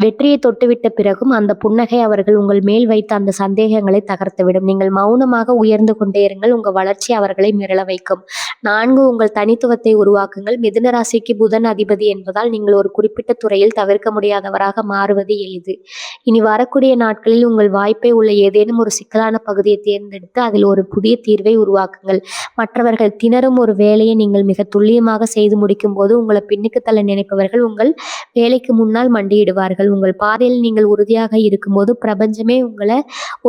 வெற்றியை தொட்டுவிட்ட பிறகும் அந்த புன்னகை அவர்கள் உங்கள் மேல் வைத்த அந்த சந்தேகங்களை தகர்த்துவிடும். நீங்கள் மௌனமாக உயர்ந்து கொண்டே இருங்கள். உங்கள் வளர்ச்சி அவர்களை மிரள வைக்கும். 4, உங்கள் தனித்துவத்தை உருவாக்குங்கள். மிதுன ராசிக்கு புதன் அதிபதி என்பதால் நீங்கள் ஒரு குறிப்பிட்ட துறையில் தவிர்க்க முடியாதவராக மாறுவது எளிது. இனி வரக்கூடிய நாட்களில் உங்கள் வாய்ப்பை உள்ள ஏதேனும் ஒரு சிக்கலான பகுதியை தேர்ந்தெடுத்து அதில் ஒரு புதிய தீர்வை உருவாக்குங்கள். மற்றவர்கள் திணறும் ஒரு வேலையை நீங்கள் மிக துல்லியமாக செய்து முடிக்கும் போது உங்களை பின்னுக்கு தள்ள நினைப்பவர்கள் உங்கள் வேலைக்கு முன்னால் மண்டியிடுவார்கள். உங்கள் பாதையில் நீங்கள் உறுதியாக இருக்கும்போது பிரபஞ்சமே உங்களை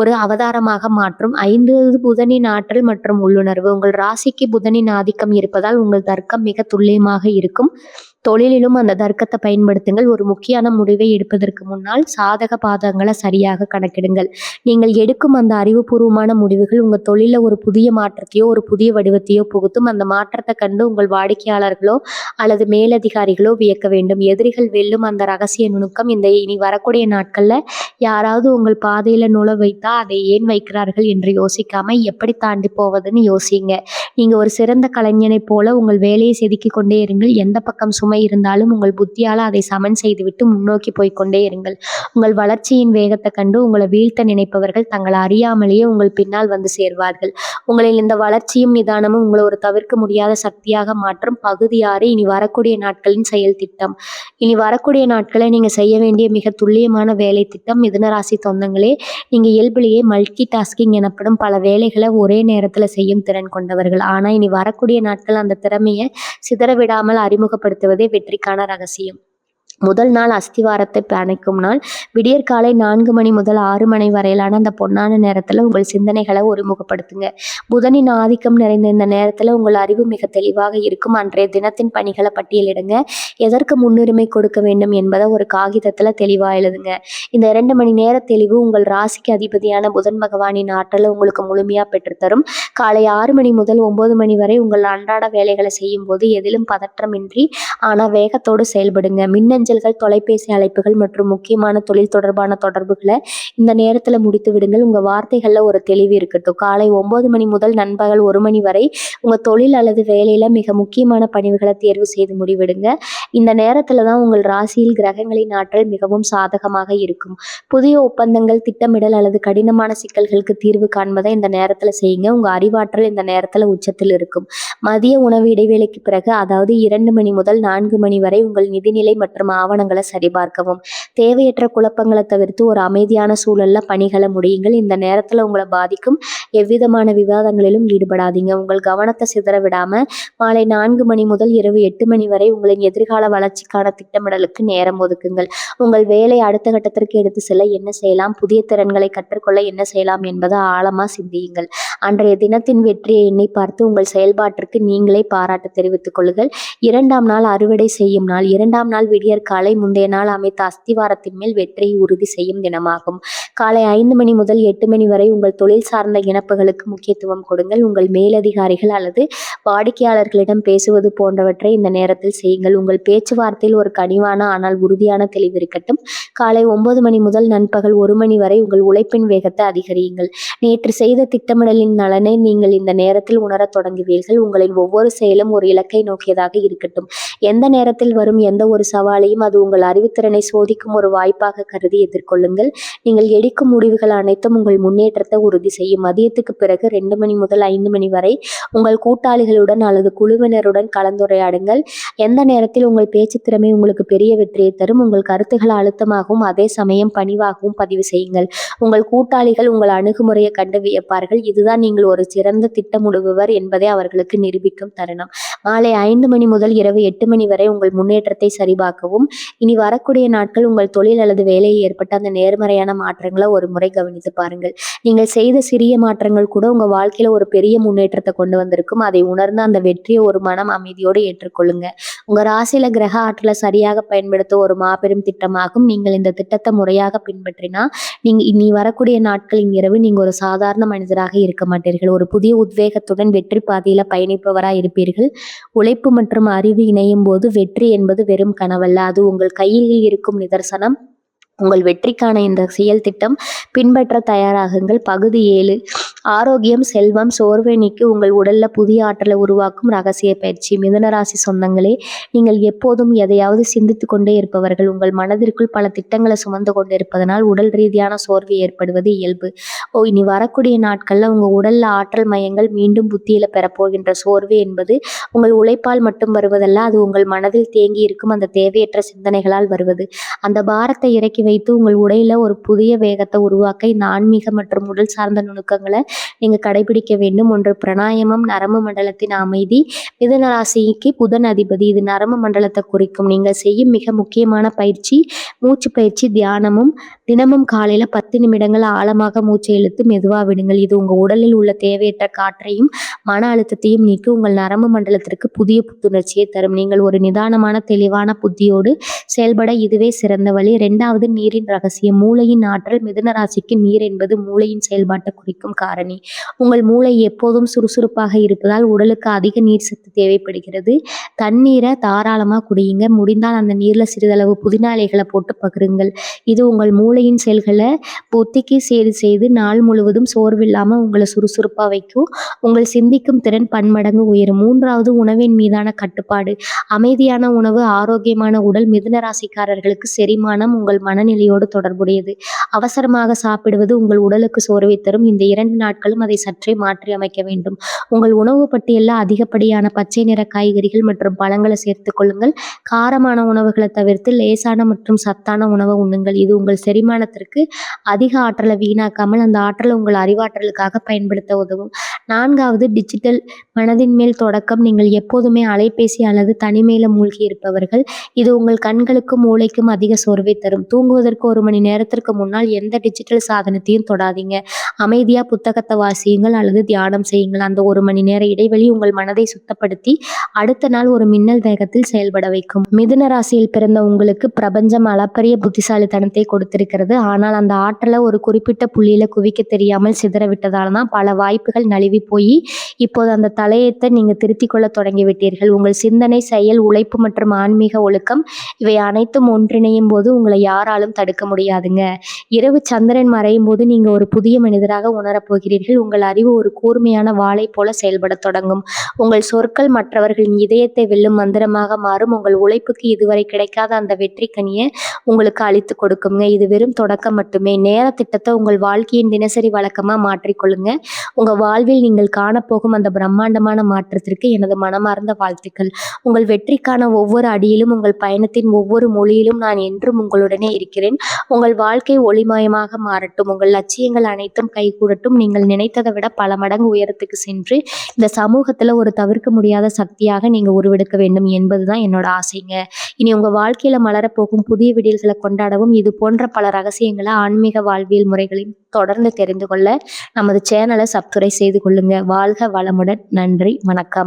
ஒரு அவதாரமாக மாற்றும். 5, புதனின் ஆற்றல் மற்றும் உள்ளுணர்வு. உங்கள் ராசிக்கு புதனின் ஆதிக்கம் இருப்பதால் உங்கள் தர்க்கம் மிக துல்லியமாக இருக்கும். தொழிலிலும் அந்த தர்க்கத்தை பயன்படுத்துங்கள். ஒரு முக்கியமான முடிவை எடுப்பதற்கு முன்னால் சாதக பாதகங்களை சரியாக கணக்கிடுங்கள். நீங்கள் எடுக்கும் அந்த அறிவுபூர்வமான முடிவுகள் உங்கள் தொழிலில் ஒரு புதிய மாற்றத்தையோ ஒரு புதிய வடிவத்தையோ புகுத்தும். அந்த மாற்றத்தை கண்டு உங்கள் வாடிக்கையாளர்களோ அல்லது மேலதிகாரிகளோ வியக்க வேண்டும். எதிரிகள் வெல்லும் அந்த ரகசிய நுணுக்கம். இந்த இனி வரக்கூடிய நாட்களில் யாராவது உங்கள் பாதையில் நுழ வைத்தா அதை ஏன் வைக்கிறார்கள் என்று யோசிக்காம எப்படி தாண்டி போவதுன்னு யோசிங்க. நீங்கள் ஒரு சிறந்த கலைஞனைப் போல உங்கள் வேலையை செதுக்கிக் கொண்டே இருங்கள். எந்த பக்கம் சுமை இருந்தாலும் உங்கள் புத்தியால் அதை சமன் செய்துவிட்டு முன்னோக்கி போய்கொண்டே இருங்கள். உங்கள் வளர்ச்சியின் வேகத்தை கண்டு உங்களை வீழ்த்த நினைப்பவர்கள் தங்களை அறியாமலேயே உங்கள் பின்னால் வந்து சேர்வார்கள். உங்களில் இந்த வளர்ச்சியும் நிதானமும் உங்களை ஒரு தவிர்க்க முடியாத சக்தியாக மாற்றும். பகுதி 6, இனி வரக்கூடிய நாட்களின் செயல் திட்டம். இனி வரக்கூடிய நாட்களை நீங்கள் செய்ய வேண்டிய மிக துல்லியமான வேலை திட்டம். மிதுனராசி சொந்தங்களே, நீங்கள் இயல்பிலேயே மல்டி டாஸ்கிங் எனப்படும் பல வேலைகளை ஒரே நேரத்தில் செய்யும் திறன் கொண்டவர்கள். ஆனால் இனி வரக்கூடிய நாட்கள் அந்த திறமையை சிதறவிடாமல் அறிமுகப்படுத்துவதே வெற்றிக்கான ரகசியம். முதல் நாள் அஸ்திவாரத்தை பிணைக்கும் நாள். விடியற்காலை 4 மணி முதல் 6 மணி வரையிலான அந்த பொன்னான நேரத்தில் உங்கள் சிந்தனைகளை ஒருமுகப்படுத்துங்க. புதனின் ஆதிக்கம் நிறைந்த இந்த நேரத்தில் உங்கள் அறிவு மிக தெளிவாக இருக்கும். அன்றைய தினத்தின் பணிகளை பட்டியலிடுங்க. எதற்கு முன்னுரிமை கொடுக்க வேண்டும் என்பதை ஒரு காகிதத்தில் தெளிவாக எழுதுங்க. இந்த 2 மணி நேர தெளிவு உங்கள் ராசிக்கு அதிபதியான புதன் பகவானின் ஆற்றலை உங்களுக்கு முழுமையாக பெற்றுத்தரும். காலை 6 மணி முதல் 9 மணி வரை உங்கள் அன்றாட வேலைகளை செய்யும் போது எதிலும் பதற்றமின்றி ஆனால் வேகத்தோடு செயல்படுங்க. மின்னஞ்சல்கள், தொலைபேசி அழைப்புகள் மற்றும் முக்கியமான தொழில் தொடர்பான தொடர்புகளை இந்த நேரத்தில் முடித்து விடுங்கள். உங்கள் வார்த்தைகளில் ஒரு தெளிவு இருக்கட்டும். காலை 9 மணி முதல் நண்பகல் 1 மணி வரை உங்கள் தொழில் அல்லது வேலையில் மிக முக்கியமான பணிவுகளை தேர்வு செய்து முடிவிடுங்க. இந்த நேரத்தில் தான் உங்கள் ராசியில் கிரகங்களின் ஆற்றல் மிகவும் சாதகமாக இருக்கும். புதிய ஒப்பந்தங்கள், திட்டமிடல் அல்லது கடினமான சிக்கல்களுக்கு தீர்வு காண்பதை இந்த நேரத்தில் செய்யுங்க. உங்கள் அறிவாற்றல் இந்த நேரத்தில் உச்சத்தில் இருக்கும். மதிய உணவு இடைவேளைக்கு பிறகு, அதாவது 2 மணி முதல் 4 மணி வரை உங்கள் நிதிநிலை மற்றும் ஆவணங்களை சரிபார்க்கவும். தேவையற்ற குழப்பங்களை தவிர்த்து ஒரு அமைதியான சூழல்ல பணிகளை முடியுங்கள். இந்த நேரத்தில் உங்களை பாதிக்கும் எவ்விதமான விவாதங்களிலும் ஈடுபடாதீங்க. உங்கள் கவனத்தை சிதற விடாம மாலை 4 மணி முதல் இரவு 8 மணி வரை உங்களின் எதிர்கால வளர்ச்சிக்கான திட்டமிடலுக்கு நேரம் ஒதுக்குங்கள். உங்கள் வேலை அடுத்த கட்டத்திற்கு எடுத்து செல்ல என்ன செய்யலாம், புதிய திறன்களை கற்றுக்கொள்ள என்ன செய்யலாம் என்பதை ஆழமா சிந்தியுங்கள். அன்றைய தினத்தின் வெற்றியை எண்ணி பார்த்து உங்கள் செயல்பாட்டிற்கு நீங்களே பாராட்டு தெரிவித்துக் கொள்ளுங்கள். 2ஆம் நாள் அறுவடை செய்யும் நாள். 2ஆம் நாள் விடியற்காலை முந்தைய நாள் அமைத்த அஸ்திவாரத்தின் மேல் வெற்றியை உறுதி செய்யும் தினமாகும். காலை 5 மணி முதல் 8 மணி வரை உங்கள் தொழில் சார்ந்த இணைப்புகளுக்கு முக்கியத்துவம் கொடுங்கள். உங்கள் மேலதிகாரிகள் அல்லது வாடிக்கையாளர்களிடம் பேசுவது போன்றவற்றை இந்த நேரத்தில் செய்யுங்கள். உங்கள் பேச்சுவார்த்தையில் ஒரு கனிவான ஆனால் உறுதியான தெளிவு இருக்கட்டும். காலை 9 மணி முதல் நண்பகல் 1 மணி வரை உங்கள் உழைப்பின் வேகத்தை அதிகரியுங்கள். நேற்று செய்த திட்டமிடலின் நலனை நீங்கள் இந்த நேரத்தில் உணரத் தொடங்குவீர்கள். உங்களின் ஒவ்வொரு செயலும் ஒரு இலக்கை நோக்கியதாக இருக்கட்டும். எந்த நேரத்தில் வரும் எந்த ஒரு சவாலையும் அது உங்கள் அறிவுத்திறனை சோதிக்கும் ஒரு வாய்ப்பாக கருதி எதிர்கொள்ளுங்கள். நீங்கள் எடுக்கும் முடிவுகள் அனைத்தும் உங்கள் முன்னேற்றத்தை உறுதி செய்யும். மதியத்துக்கு பிறகு 2 மணி முதல் 5 மணி வரை உங்கள் கூட்டாளிகளுடன் அல்லது குழுவினருடன் கலந்துரையாடுங்கள். எந்த நேரத்தில் உங்கள் பேச்சு திறமை உங்களுக்கு பெரிய வெற்றியை தரும். உங்கள் கருத்துக்களை அழுத்தமாகவும் அதே சமயம் பணிவாகவும் பதிவு செய்யுங்கள். உங்கள் கூட்டாளிகள் உங்கள் அணுகுமுறையை கண்டு வியப்பார்கள். இதுதான் நீங்கள் ஒரு சிறந்த திட்டமிடுபவர் என்பதை அவர்களுக்கு நிரூபிக்கும் தருணம். மாலை 5 மணி முதல் இரவு 8 மணி வரை உங்கள் முன்னேற்றத்தை சரிபார்க்கவும். இனி வரக்கூடிய நாட்கள் உங்கள் தொழில் அல்லது வேலையில் ஏற்பட்ட அந்த நேர்மறையான மாற்றங்களை ஒரு முறை கவனித்து பாருங்கள். நீங்கள் செய்த சிறிய மாற்றங்கள் கூட உங்க வாழ்க்கையில ஒரு பெரிய முன்னேற்றத்தை கொண்டு வந்திருக்கும். அதை உணர்ந்து அந்த வெற்றியை ஒரு மனம் அமைதியோடு ஏற்றுக்கொள்ளுங்க. உங்க ராசியில கிரக ஆற்றலை சரியாக பயன்படுத்த ஒரு மாபெரும் திட்டமாகும். நீங்கள் இந்த திட்டத்தை முறையாக பின்பற்றினா நீங்க இனி வரக்கூடிய நாட்களின் இரவு நீங்க ஒரு சாதாரண மனிதராக இருக்க மாட்டீர்கள். ஒரு புதிய உத்வேகத்துடன் வெற்றி பாதையில பயணிப்பவராய் இருப்பீர்கள். உழைப்பு மற்றும் அறிவு இணையும் போது வெற்றி என்பது வெறும் கனவல்ல, அது உங்கள் கையில் இருக்கும் நிதர்சனம். உங்கள் வெற்றிக்கான இந்த செயல் திட்டம் பின்பற்ற தயாராகுங்கள். பகுதி 7 ஆரோக்கியம், செல்வம், சோர்வை நீக்கி உங்கள் உடல்ல புதிய ஆற்றலை உருவாக்கும் ரகசிய பயிற்சி. மிதுனராசி சொந்தங்களே, நீங்கள் எப்போதும் எதையாவது சிந்தித்து கொண்டே இருப்பவர்கள். உங்கள் மனதிற்குள் பல திட்டங்களை சுமந்து கொண்டிருப்பதனால் உடல் ரீதியான சோர்வு ஏற்படுவது இயல்பு. இனி வரக்கூடிய நாட்கள்ல உங்க உடல்ல ஆற்றல் மையங்கள் மீண்டும் புத்தியில பெறப்போகின்ற சோர்வு என்பது உங்கள் உழைப்பால் மட்டும் வருவதல்ல, அது உங்கள் மனதில் தேங்கி இருக்கும் அந்த தேவையற்ற சிந்தனைகளால் வருவது. அந்த பாரத்தை இறக்கி வைத்து உங்கள் உடையில ஒரு புதிய வேகத்தை உருவாக்க இந்த ஆன்மீக மற்றும் உடல் சார்ந்த நுணுக்கங்களை நீங்க கடைபிடிக்க வேண்டும். ஒன்று பிராணாயாமம், நரம்பு மண்டலத்தின் அமைதி. மிதுன ராசிக்கு புதன் அதிபதி, இது நரம்பு மண்டலத்தை குறிக்கும். நீங்கள் செய்யும் மிக முக்கியமான பயிற்சி மூச்சு பயிற்சி, தியானமும். தினமும் காலையில 10 நிமிடங்கள் ஆழமாக மூச்சை இழுத்து மெதுவா விடுங்கள். இது உங்க உடலில் உள்ள தேவையற்ற காற்றையும் மன அழுத்தத்தையும் நீக்கி உங்கள் நரம்பு மண்டலத்திற்கு புதிய புத்துணர்ச்சியை தரும். நீங்கள் ஒரு நிதானமான தெளிவான புத்தியோடு செயல்பட இதுவே சிறந்த வழி. 2வது நீரின் ரகசியம். மூளையின் ஆற்றல். மிதுன ராசிக்கு நீர் என்பது மூளையின் செயல்பாட்டை குறிக்கும் காரணி. உங்கள் மூளை எப்போதும் சுறுசுறுப்பாக இருப்பதால் உடலுக்கு அதிக நீர் சத்து தேவைப்படுகிறது. தண்ணீரை தாராளமாக குடியுங்க. முடிந்தால் அந்த நீரில் சிறிதளவு புதினா இலைகளை போட்டு பகிருங்கள். இது உங்கள் மூளையின் செல்களை புத்திக்கு செய்து நாள் முழுவதும் சோர்வில்லாமல் உங்களை சுறுசுறுப்பாக வைக்கும். உங்கள் சிந்திக்கும் திறன் பன்மடங்கு உயரும். 3வது உணவின் மீதான கட்டுப்பாடு. அமைதியான உணவு, ஆரோக்கியமான உடல். மிதுன ராசிக்காரர்களுக்கு செரிமானம் உங்கள் மனநிலையோடு தொடர்புடையது. அவசரமாக சாப்பிடுவது உங்கள் உடலுக்கு சோர்வை தரும். இந்த 2 நாட்களும் அதை சற்றே மாற்றி அமைக்க வேண்டும். உங்கள் உணவு பட்டியலில் அதிகப்படியான பச்சை நிற காய்கறிகள் மற்றும் பழங்களை சேர்த்துக் கொள்ளுங்கள். காரமான உணவுகளை தவிர்த்து லேசான மற்றும் சத்தான உணவை உண்ணுங்கள். இது உங்கள் செரிமானத்திற்கு அதிக ஆற்றலை வீணாக்காமல் அந்த ஆற்றலை உங்கள் அறிவாற்றலுக்காக பயன்படுத்த உதவும். 4வது டிஜிட்டல் மனதின் மேல் தொடக்கம். நீங்கள் எப்போதுமே அலைபேசி அல்லது தனிமையில மூழ்கி இருப்பவர்கள். இது உங்கள் கண்களுக்கும் மூளைக்கும் அதிக சோர்வை தரும். தூங்குவதற்கு 1 மணி நேரத்திற்கு முன்னால் எந்த டிஜிட்டல் சாதனத்தையும் தொடாதீங்க. அமைதியா புத்தகத்தை வாசியுங்கள் அல்லது தியானம் செய்யுங்கள். அந்த 1 மணி நேர இடைவெளி உங்கள் மனதை சுத்தப்படுத்தி அடுத்த நாள் ஒரு மின்னல் வேகத்தில் செயல்பட வைக்கும். மிதுன ராசியில் பிறந்த உங்களுக்கு பிரபஞ்சம் அளப்பரிய புத்திசாலித்தனத்தை கொடுத்திருக்கிறது. ஆனால் அந்த ஆற்றலை ஒரு குறிப்பிட்ட புள்ளியில குவிக்க தெரியாமல் சிதற விட்டதால தான் பல வாய்ப்புகள் நழுவி போய் இப்போது அந்த தலையத்தை நீங்க திருத்திக் கொள்ள தொடங்கிவிட்டீர்கள். உங்கள் சிந்தனை, செயல், உழைப்பு மற்றும் ஆன்மீக ஒழுக்கம் இவை அனைத்தும் ஒன்றிணையும் போது உங்களை யாராலும் தடுக்க முடியாதுங்க. இரவு சந்திரன் மறையும் போது நீங்க ஒரு புதிய மனிதராக உணரப்போகிறீர்கள். உங்கள் அறிவு ஒரு கூர்மையான வாளை போல செயல்பட தொடங்கும். உங்கள் சொற்கள் மற்றவர்களின் இதயத்தை வெல்லும் மந்திரமாக மாறும். உங்கள் உழைப்புக்கு இதுவரை கிடைக்காத அந்த வெற்றி கனியை உங்களுக்கு அளித்து கொடுக்குங்க. இது வெறும் தொடக்கம் மட்டுமே. நேர திட்டத்தை உங்கள் வாழ்க்கையின் தினசரி வழக்கமா மாற்றிக்கொள்ளுங்க. உங்க வாழ்வில் நீங்கள் காணப்போகும் அந்த பிரம்மாண்டமான மாற்றத்திற்கு எனது மனமார்ந்த வாழ்த்துக்கள். உங்கள் வெற்றிக்கான ஒவ்வொரு அடியிலும், உங்கள் பயணத்தின் ஒவ்வொரு மொழியிலும் நான் என்றும் உங்களுடனே இருக்கிறேன். உங்கள் வாழ்க்கை ஒளிமயமாக மாறட்டும். உங்கள் லட்சியங்கள் அனைத்தும் கைகூடட்டும். நீங்கள் நினைத்ததை விட பல மடங்கு உயரத்துக்கு சென்று இந்த சமூகத்துல ஒரு தவிர்க்க முடியாத சக்தியாக நீங்க உருவெடுக்க வேண்டும் என்பதுதான் என்னோட ஆசைங்க. இனி உங்க வாழ்க்கையில மலரப்போகும் புதிய விடியல்களை கொண்டாடவும் இது போன்ற பல ரகசியங்களை, ஆன்மீக வாழ்வியல் முறைகளையும் தொடர்ந்து தெரிந்து கொள்ள நமது சேனலை சப்ஸ்கிரைப் செய்து கொள்ளுங்க. வாழ்க வளமுடன். நன்றி, வணக்கம்.